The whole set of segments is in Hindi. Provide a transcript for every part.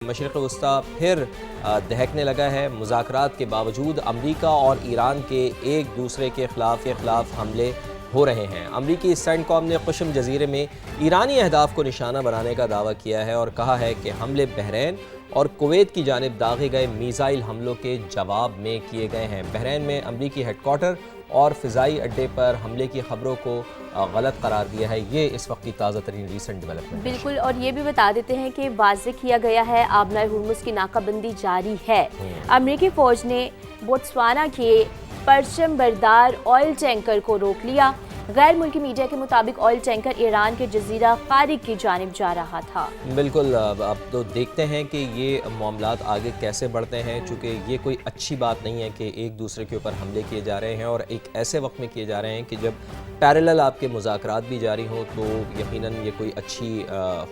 मशरिक़ वस्ता फिर दहकने लगा है। मुज़ाकरात के बावजूद अमरीका और ईरान के एक दूसरे के खिलाफ हमले हो रहे हैं। अमरीकी सेंटकॉम ने कुशम जजीरे में ईरानी अहदाफ को निशाना बनाने का दावा किया है और कहा है कि हमले बहरीन और कुवैत की जानिब दागे गए मीज़ाइल हमलों के जवाब में किए गए हैं। बहरीन में अमरीकी हेडक्वार्टर और फ़िज़ाई अड्डे पर हमले की खबरों को गलत करार दिया है। ये इस वक्त की ताज़ा तरीन रीसेंट डेवलपमेंट। बिल्कुल, और ये भी बता देते हैं कि वाज़ेह किया गया है आबनाए हुर्मुज़ की नाकाबंदी जारी है। अमरीकी फ़ौज ने बोत्सवाना के परचम बरदार ऑयल टैंकर को रोक लिया। गैर मुल्की मीडिया के मुताबिक ऑयल टैंकर ईरान के जजीरा क़ारिक़ की जानिब जा रहा था। बिल्कुल, अब तो देखते हैं कि ये मामलात आगे कैसे बढ़ते हैं, चूँकि ये कोई अच्छी बात नहीं है कि एक दूसरे के ऊपर हमले किए जा रहे हैं और एक ऐसे वक्त में किए जा रहे हैं कि जब पैरेलल आपके मुज़ाकरात भी जारी हों, तो यकीनन ये कोई अच्छी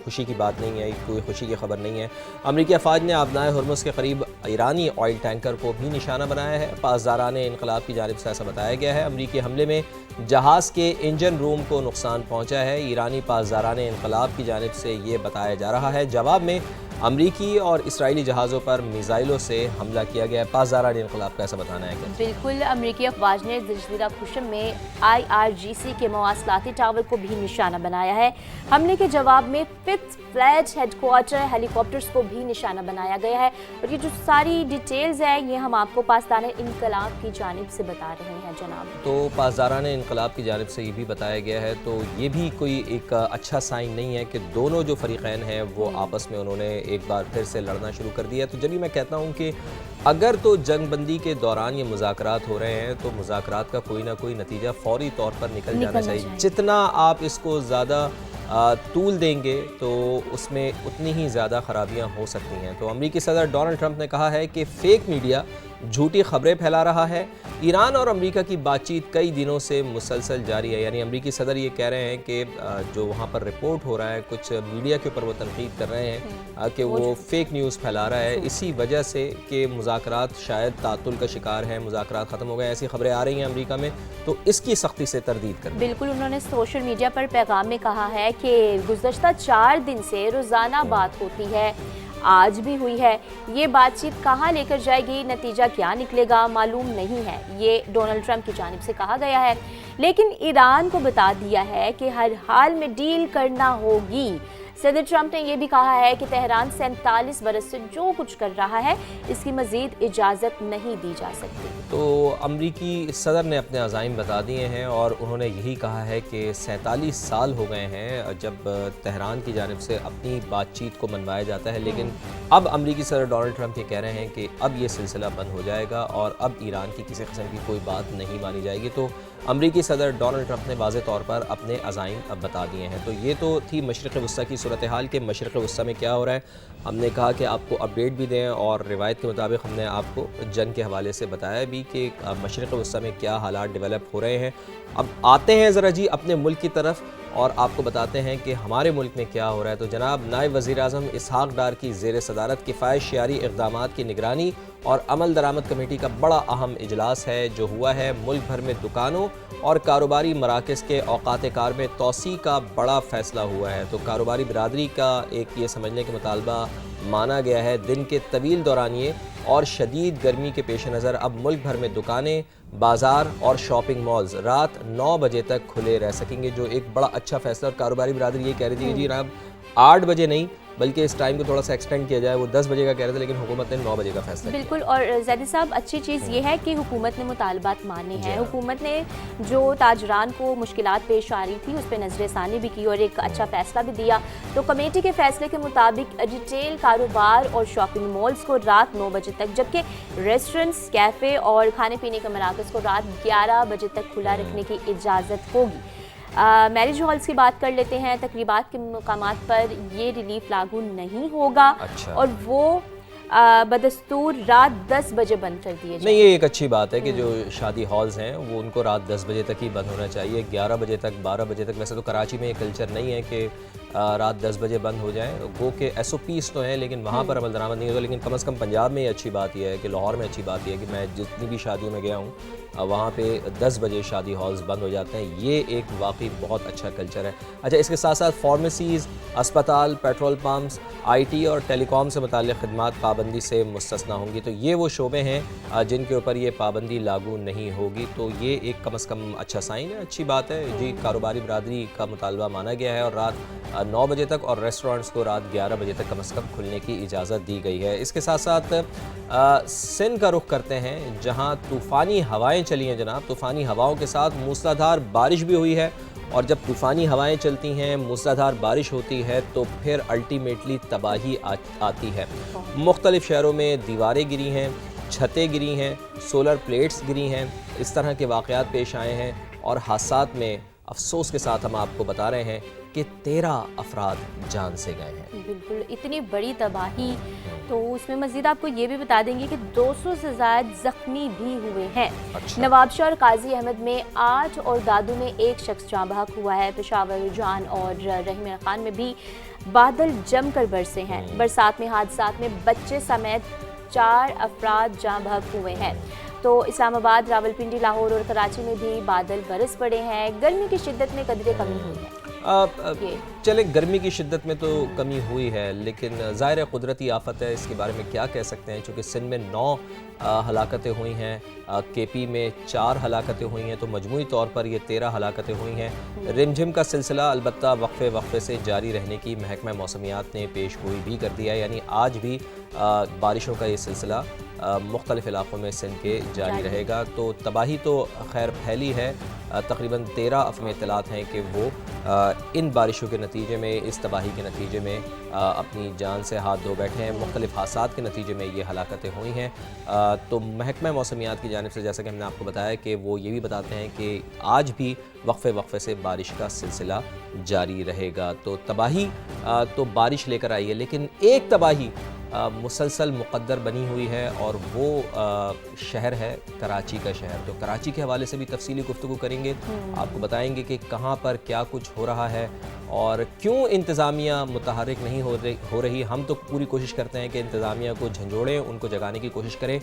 खुशी की बात नहीं है, कोई खुशी की खबर नहीं है। अमरीकी अफवाज ने आबनाए हुर्मुज़ के करीब ईरानी ऑयल टैंकर को भी निशाना बनाया है। पासदारान इनकलाब की जानिब से ऐसा बताया गया है। अमरीकी हमले में जहाज़ के इंजन रूम को नुकसान पहुंचा है। ईरानी पासदारान इनकलाब की जानिब से ये बताया जा रहा है। जवाब में अमरीकी और इसराइली जहाज़ों पर मिसाइलों से हमला किया गया है। पासदारान इनकलाब का ऐसा बताना है कि बिल्कुल, अमरीकी अफवाज ने जजीरा खुशम में IRGC के मवासलाती टावर को भी निशाना बनाया है। हमले के जवाब में फिफ्थ फ्लैट हेडक्वार्टर हेलीकॉप्टर्स को भी निशाना बनाया गया है। और ये जो सारी डिटेल्स है ये हम आपको पासदारान इनकलाब की जानिब से बता रहे हैं जनाब। तो पासदारान इनकलाब की जानिब से ये भी बताया गया है, तो ये भी कोई एक अच्छा साइन नहीं है कि दोनों जो फरीक़ैन हैं वो आपस में उन्होंने एक बार फिर से लड़ना शुरू कर दिया। तो जब मैं कहता हूँ कि अगर तो जंगबंदी के दौरान ये मुज़ाकरात हो रहे हैं तो मुज़ाकरात का कोई ना कोई नतीजा फौरी तौर पर निकल जाना चाहिए। जितना आप इसको ज़्यादा तूल देंगे तो उसमें उतनी ही ज़्यादा ख़राबियाँ हो सकती हैं। तो अमरीकी सदर डोनाल्ड ट्रंप ने कहा है कि फ़ेक मीडिया झूठी खबरें फैला रहा है। ईरान और अमेरिका की बातचीत कई दिनों से मुसलसल जारी है। यानी अमरीकी सदर ये कह रहे हैं कि जो वहाँ पर रिपोर्ट हो रहा है, कुछ मीडिया के ऊपर वो तनकीद कर रहे हैं कि वो फेक न्यूज़ फैला रहा है, इसी वजह से कि मुज़ाकरात शायद तातुल का शिकार है, मुज़ाकरात ख़त्म हो गए, ऐसी खबरें आ रही हैं अमरीका में। तो इसकी सख्ती से तरदीद कर बिल्कुल, उन्होंने सोशल मीडिया पर पैगाम में कहा है कि गुज़श्ता 4 दिन से रोज़ाना बात होती है, आज भी हुई है। ये बातचीत कहाँ लेकर जाएगी, नतीजा क्या निकलेगा मालूम नहीं है, ये डोनाल्ड ट्रंप की जानिब से कहा गया है। लेकिन ईरान को बता दिया है कि हर हाल में डील करना होगी। सदर ट्रंप ने यह भी कहा है कि तेहरान 47 बरस से जो कुछ कर रहा है इसकी मज़ीद इजाज़त नहीं दी जा सकती। तो अमरीकी सदर ने अपने अज़ाइम बता दिए हैं और उन्होंने यही कहा है कि 47 साल हो गए हैं जब तेहरान की जानिब से अपनी बातचीत को मनवाया जाता है, लेकिन अब अमरीकी सदर डोनाल्ड ट्रंप ये कह रहे हैं कि अब ये सिलसिला बंद हो जाएगा और अब ईरान की किसी किस्म की कोई बात नहीं मानी जाएगी। तो अमरीकी सदर डोनाल्ड ट्रंप ने वाज़े तौर पर अपने अज़ाइम अब बता दिए हैं। तो ये तो थी मशरिक़ वस्ता की सूरत हाल के मशरिक़ वस्ता में क्या हो रहा है। हमने कहा कि आपको अपडेट भी दें और रिवायत के मुताबिक हमने आपको जंग के हवाले से बताया भी कि मशरिक़ वस्ता में क्या हालात डेवलप हो रहे हैं। अब आते हैं ज़रा जी अपने मुल्क की तरफ और आपको बताते हैं कि हमारे मुल्क में क्या हो रहा है। तो जनाब नायब वज़ीर-ए-आज़म इसहाक़ डार की ज़ेर सदारत किफ़ायत शयारी इक़दामात की निगरानी और अमल दरामद कमेटी का बड़ा अहम इजलास है जो हुआ है। मुल्क भर में दुकानों और कारोबारी मराकज़ के औक़ात कार में तोसी का बड़ा फ़ैसला हुआ है। तो कारोबारी बिरादरी का एक ये समझने का मुतालबा माना गया है। दिन के तवील दौरानिए और शदीद गर्मी के पेश नज़र अब मुल्क भर में दुकानें, बाज़ार और शॉपिंग मॉल्स रात 9 बजे तक खुले रह सकेंगे, जो एक बड़ा अच्छा फ़ैसला। और कारोबारी बिरादरी ये कह रही थी जी जनाब 8 बजे नहीं बल्कि इस टाइम को थोड़ा सा एक्सटेंड किया जाए, वो 10 बजे का कह रहे थे लेकिन हुकूमत ने 9 बजे का फैसला किया। बिल्कुल, और ज़ैदी साहब अच्छी चीज़ ये है कि हुकूमत ने मुतालबात माने हैं। हुकूमत ने जो ताजरान को मुश्किलात पेश आ रही थी उस पर नज़रसानी भी की और एक अच्छा फ़ैसला भी दिया। तो कमेटी के फ़ैसले के मुताबिक रिटेल कारोबार और शॉपिंग मॉल्स को रात 9 बजे तक, जबकि रेस्टोरेंट्स, कैफ़े और खाने पीने के मराकज़ को रात 11 बजे तक खुला रखने की इजाज़त होगी। मैरिज हॉल्स की बात कर लेते हैं। तकरीबात के मकामात पर ये रिलीफ लागू नहीं होगा। अच्छा। और वो बदस्तूर रात 10 बजे बंद कर दिए नहीं, ये एक अच्छी बात है कि जो शादी हॉल्स हैं वो उनको रात 10 बजे तक ही बंद होना चाहिए। 11 बजे तक, 12 बजे तक। वैसे तो कराची में ये कल्चर नहीं है कि रात 10 बजे बंद हो जाएँ। गो के SOPs तो हैं लेकिन वहाँ पर अमल दरामद नहीं होगा। लेकिन कम से कम पंजाब में ये अच्छी बात यह है कि लाहौर में अच्छी बात यह है कि मैं जितनी भी शादियों में गया हूँ वहाँ पे 10 बजे शादी हॉल्स बंद हो जाते हैं। ये एक वाकई बहुत अच्छा कल्चर है। अच्छा, इसके साथ साथ फार्मेसीज़, अस्पताल, पेट्रोल पम्प्स, IT और टेलीकॉम से मुताल्लिक़ खिदमात पाबंदी से मुस्तस्ना होंगी। तो ये वो शोबे हैं जिनके ऊपर ये पाबंदी लागू नहीं होगी। तो ये एक कम से कम अच्छा साइन है, अच्छी बात है जी। कारोबारी बरादरी का मुतालबा माना गया है और रात 9 बजे तक और रेस्टोरेंट्स को रात 11 बजे तक कम से कम खुलने की इजाज़त दी गई है। इसके साथ साथ सिंध का रुख करते हैं जहाँ तूफ़ानी हवाएँ चली हैं जनाब। तूफ़ानी हवाओं के साथ मूसलाधार बारिश भी हुई है और जब तूफ़ानी हवाएं चलती हैं, मूसलाधार बारिश होती है तो फिर अल्टीमेटली तबाही आती है। मुख्तलिफ़ शहरों में दीवारें गिरी हैं, छतें गिरी हैं, सोलर प्लेट्स गिरी हैं, इस तरह के वाक़यात पेश आए हैं और हादसात में अफसोस के साथ हम आपको बता रहे हैं कि 13 अफराद जान से गए हैं। बिल्कुल, इतनी बड़ी तबाही। तो उसमें मज़ीद आपको ये भी बता देंगे कि 200 से ज़्यादा ज़ख्मी भी हुए हैं। अच्छा। नवाबशाह और काजी अहमद में 8 और दादू में 1 शख्स जाँ बहक हुआ है। पेशावर, जान और रहीम खान में भी बादल जमकर बरसे हैं। बरसात में हादसात में बच्चे समेत 4 अफराद जाँ बहक हुए हैं। तो इस्लामाबाद, रावलपिंडी, लाहौर और कराची में भी बादल बरस पड़े हैं। गर्मी की शिद्दत में कदरे कमी हुई है। चले, गर्मी की शिद्दत में तो कमी हुई है लेकिन ज़ाहिर कुदरती आफत है, इसके बारे में क्या कह सकते हैं। चूँकि सिंध में 9 हलाकतें हुई हैं, KP में 4 हलाकतें हुई हैं, तो मजमूई तौर पर ये 13 हलाकतें हुई हैं। रिमझिम का सिलसिला अलबत्ता वक्फे से जारी रहने की महकमा मौसमियात ने पेश गोई भी कर दिया है। यानी आज भी बारिशों का ये सिलसिला मुख्तलिफ़ इलाक़ों में सिंध के जारी रहेगा। तो तबाही तो खैर फैली है। तकरीबन 13 अफ़म इत्तलात हैं कि वो इन बारिशों के नतीजे में, इस तबाही के नतीजे में अपनी जान से हाथ धो बैठे हैं। मुख्तलिफ़ हादसात के नतीजे में ये हलाकतें हुई हैं। तो महकमा मौसमियात की जानिब से जैसा कि हमने आपको बताया कि वो ये भी बताते हैं कि आज भी वक्फे से बारिश का सिलसिला जारी रहेगा। तो तबाही तो बारिश लेकर आई है लेकिन एक तबाही मुसलसल मुक़द्दर बनी हुई है और वो शहर है कराची का शहर। तो कराची के हवाले से भी तफसीली गुफ्तगू करेंगे, आपको बताएंगे कि कहाँ पर क्या कुछ हो रहा है और क्यों इंतज़ामिया मुतहर्रिक नहीं हो रही। हम तो पूरी कोशिश करते हैं कि इंतज़ामिया को झंझोड़ें, उनको जगाने की कोशिश करें।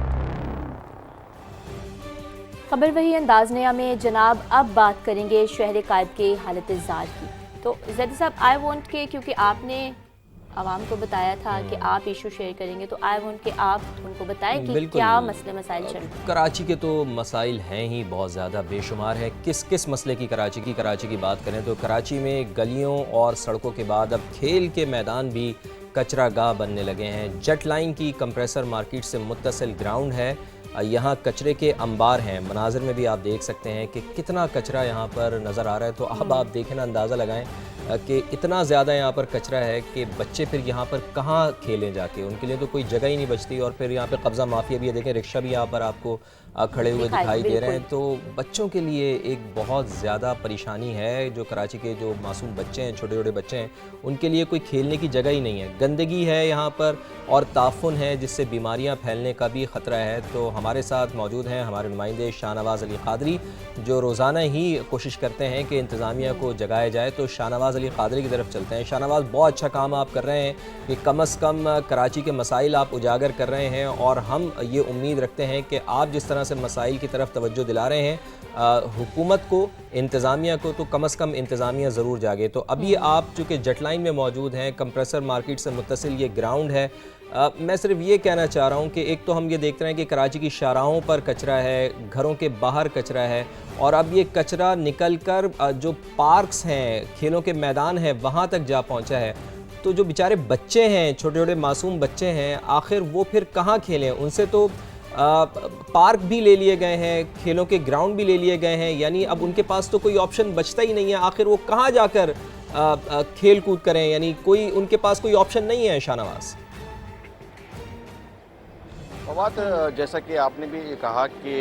खबर वही अंदाज नया में जनाब, अब बात करेंगे शहर कायद के हालत ज़ार की। तो ज़ैदी साहब, आई वॉन्ट के, क्योंकि आपने आवाम को बताया था कि आप इशू शेयर करेंगे, तो आई वॉन्ट के आप उनको बताएं कि क्या मसले मसाइल चल रहे हैं। कराची के तो मसाइल हैं ही बहुत ज़्यादा, बेशुमार है। किस मसले की कराची की बात करें तो कराची में गलियों और सड़कों के बाद अब खेल के मैदान भी कचरा गाह बनने लगे हैं। जेट लाइन की कंप्रेसर मार्केट से मुत्तसिल ग्राउंड है, यहाँ कचरे के अंबार हैं। मनाजिर में भी आप देख सकते हैं कि कितना कचरा यहाँ पर नज़र आ रहा है। तो अब आप देखें ना, अंदाज़ा लगाएं कि इतना ज़्यादा यहाँ पर कचरा है कि बच्चे फिर यहाँ पर कहाँ खेलें जाके, उनके लिए तो कोई जगह ही नहीं बचती। और फिर यहाँ पे कब्ज़ा माफिया भी है, देखें रिक्शा भी यहाँ पर आपको खड़े हुए दिखाई दे रहे हैं। तो बच्चों के लिए एक बहुत ज़्यादा परेशानी है। जो कराची के जो मासूम बच्चे हैं, छोटे छोटे बच्चे हैं, उनके लिए कोई खेलने की जगह ही नहीं है। गंदगी है यहाँ पर और ताफुन है जिससे बीमारियाँ फैलने का भी ख़तरा है। तो हमारे साथ मौजूद हैं हमारे नुमाइंदे शाहनवाज़ अली क़ादरी, जो रोज़ाना ही कोशिश करते हैं कि इंतज़ामिया को जगाया जाए। तो शाहनवाज़ अली क़ादरी की तरफ चलते हैं। शाहनवाज़, बहुत अच्छा काम आप कर रहे हैं कि कम से कम कराची के मसाइल आप उजागर कर रहे हैं और हम ये उम्मीद रखते हैं कि आप जिस तरह से मसाइल की तरफ तवज्जो दिला रहे हैं हुकूमत को, इंतज़ामिया को, तो कम से कम इंतज़ामिया ज़रूर जागे। तो अभी आप चूँकि जेट लाइन में मौजूद हैं, कंप्रेसर मार्केट से मुत्तसिल ये ग्राउंड है, मैं सिर्फ ये कहना चाह रहा हूँ कि एक तो हम ये देखते हैं कि कराची की शाहराहों पर कचरा है, घरों के बाहर कचरा है और अब ये कचरा निकल कर जो पार्क्स हैं, खेलों के मैदान हैं, वहाँ तक जा पहुँचा है। तो जो बेचारे बच्चे हैं, छोटे छोटे मासूम बच्चे हैं, आखिर वो फिर कहाँ खेलें? उनसे तो पार्क भी ले लिए गए हैं, खेलों के ग्राउंड भी ले लिए गए हैं, यानी अब उनके पास तो कोई ऑप्शन बचता ही नहीं है। आखिर वो कहाँ जाकर खेल कूद करें? यानी कोई उनके पास कोई ऑप्शन नहीं है। शाहनवाज़, फवाद, जैसा कि आपने भी कहा कि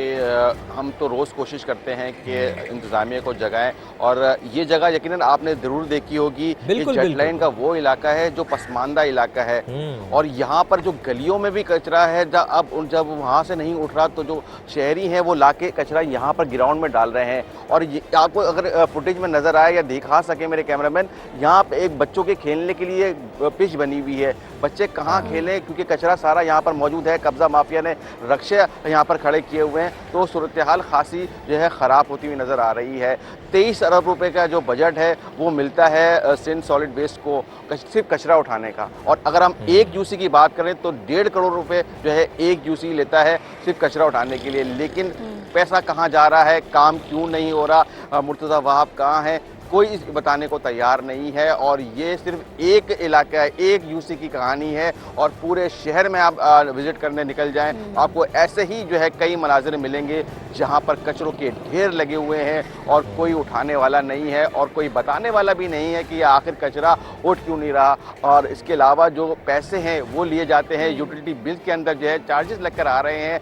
हम तो रोज़ कोशिश करते हैं कि इंतज़ामिया को जगाएं, और ये जगह यकीनन आपने ज़रूर देखी होगी। ये बिल्कुल, जेट लाइन बिल्कुल। का वो इलाका है जो पसमानदा इलाका है, और हम्म। यहाँ पर जो गलियों में भी कचरा है, जब वहाँ से नहीं उठ रहा तो जो शहरी हैं वो लाके कचरा यहाँ पर ग्राउंड में डाल रहे हैं। और ये आपको अगर फुटेज में नज़र आए या दिखा सके मेरे कैमरामैन, यहाँ पे एक बच्चों के खेलने के लिए पिच बनी हुई है। बच्चे कहाँ खेलें, क्योंकि कचरा सारा यहाँ पर मौजूद है। कब्जा माफिया ने रक्शे यहाँ पर खड़े किए हुए हैं, तो सूरत हाल खासी जो है ख़राब होती हुई नज़र आ रही है। 23 अरब रुपए का जो बजट है वो मिलता है सिंध सॉलिड वेस्ट को सिर्फ कचरा उठाने का, और अगर हम एक यूसी की बात करें तो 1.5 करोड़ रुपए जो है एक यूसी लेता है सिर्फ कचरा उठाने के लिए। लेकिन पैसा कहाँ जा रहा है, काम क्यों नहीं हो रहा, मुर्तज़ा वहाब कहाँ है, कोई इस बताने को तैयार नहीं है। और ये सिर्फ एक इलाका है, एक यूसी की कहानी है, और पूरे शहर में आप विजिट करने निकल जाएं, आपको ऐसे ही जो है कई मनाज़िर मिलेंगे जहां पर कचरों के ढेर लगे हुए हैं और कोई उठाने वाला नहीं है और कोई बताने वाला भी नहीं है कि आखिर कचरा उठ क्यों नहीं रहा। और इसके अलावा जो पैसे हैं वो लिए जाते हैं यूटिलिटी बिल के अंदर, जो है चार्जेस लगकर आ रहे हैं,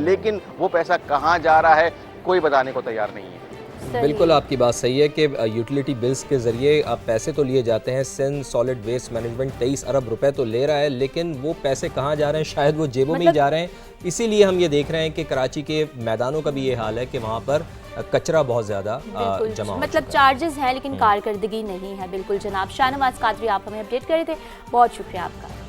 लेकिन वो पैसा कहाँ जा रहा है कोई बताने को तैयार नहीं है। बिल्कुल आपकी बात सही है कि यूटिलिटी बिल्स के ज़रिए अब पैसे तो लिए जाते हैं। सिंध सॉलिड वेस्ट मैनेजमेंट 23 अरब रुपए तो ले रहा है, लेकिन वो पैसे कहाँ जा रहे हैं, शायद वो जेबों में ही जा रहे हैं। इसीलिए हम ये देख रहे हैं कि कराची के मैदानों का भी ये हाल है कि वहाँ पर कचरा बहुत ज़्यादा जमा हो मतलब चार्जेस हैं लेकिन कारकर्दगी नहीं है। बिल्कुल जनाब। शाहनवाज कादरी आप हमें अपडेट कर रहे थे, बहुत शुक्रिया आपका।